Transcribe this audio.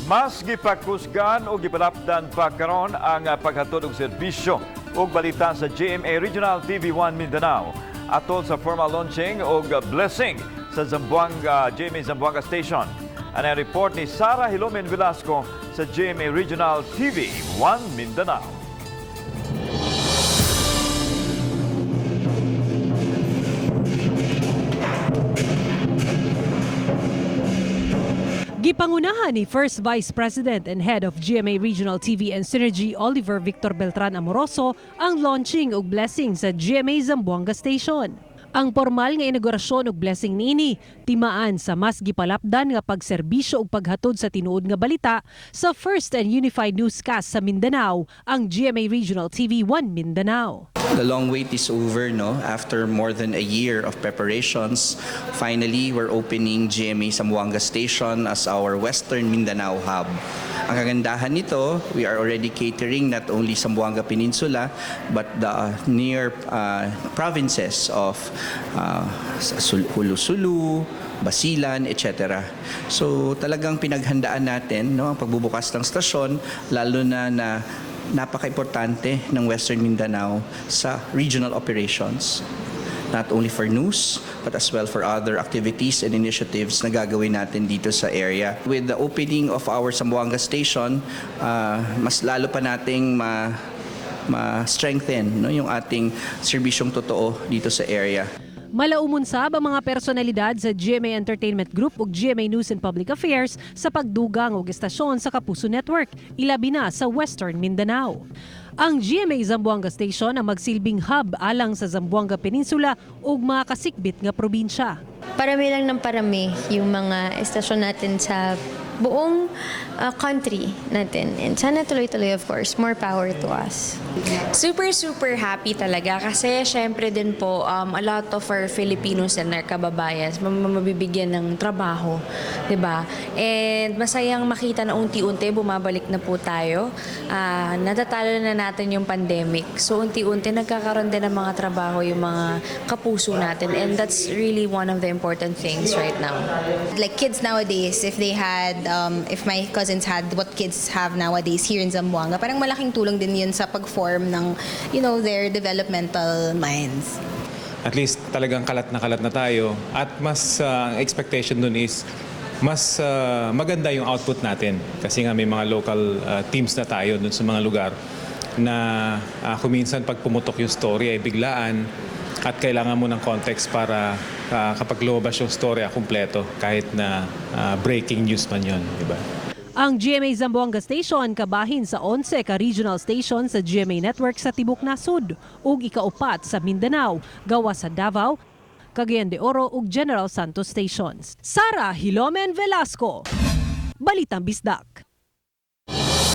Mas gipakusgan o gipalapdan pa karon ang paghatod og serbisyo ug balita sa GMA Regional TV1 Mindanao atol sa formal launching og blessing sa Zamboanga GMA Zamboanga Station. Ang report ni Sara Hilomen Velasco sa GMA Regional TV1 Mindanao. Gipangunahan ni First Vice President and Head of GMA Regional TV and Synergy Oliver Victor Beltran Amoroso ang launching og blessing sa GMA Zamboanga Station. Ang formal nga inaugurasyon og blessing niini timaan sa mas gipalapdan nga pagserbisyo ug paghatod sa tinuod nga balita sa First and Unified Newscast sa Mindanao, ang GMA Regional TV1 Mindanao. The long wait is over, no? After more than a year of preparations, finally we're opening GMA Zamboanga Station as our Western Mindanao hub. Ang kagandahan nito, we are already catering not only Zamboanga Peninsula but the near provinces of Hulu-Sulu, Basilan, etc. So talagang pinaghandaan natin, no, ang pagbubukas ng stasyon, lalo na napaka-importante ng Western Mindanao sa regional operations. Not only for news, but as well for other activities and initiatives na gagawin natin dito sa area. With the opening of our Zamboanga Station, mas lalo pa nating ma-strengthen, no, yung ating serbisyong totoo dito sa area. Malaumon sab ang mga personalidad sa GMA Entertainment Group ug GMA News and Public Affairs sa pagdugang og estasyon sa Kapuso Network, ilabi na sa Western Mindanao. Ang GMA Zamboanga Station ang magsilbing hub alang sa Zamboanga Peninsula ug mga kasikbit nga probinsya. Parami lang ng parami yung mga estasyon natin sa buong country natin. And sana tuloy-tuloy, of course. More power to us. Super happy talaga kasi syempre din po a lot of our Filipinos and our kababayan mabibigyan ng trabaho, 'di ba? And masayang makita na unti-unti bumabalik na po tayo. Natatalo na natin yung pandemic. So unti-unti nagkakaroon din ng mga trabaho yung mga kapuso natin, and that's really one of the important things right now. Like kids nowadays, if my cousins had what kids have nowadays here in Zamboanga, parang malaking tulong din yun sa pag-form ng, their developmental minds. At least talagang kalat na tayo, at mas expectation dun is mas maganda yung output natin kasi nga may mga local teams na tayo dun sa mga lugar na kuminsan pag pumutok yung story ay biglaan at kailangan mo ng context para kapag lumabas yung story kumpleto kahit na breaking news man yun, di ba? Ang GMA Zamboanga Station kabahin sa 11 ka regional station sa GMA Network sa Tibok Nasud ug ikaupat sa Mindanao, gawa sa Davao, Cagayan de Oro ug General Santos stations. Sara Hilomen Velasco, Balitang Bisdak.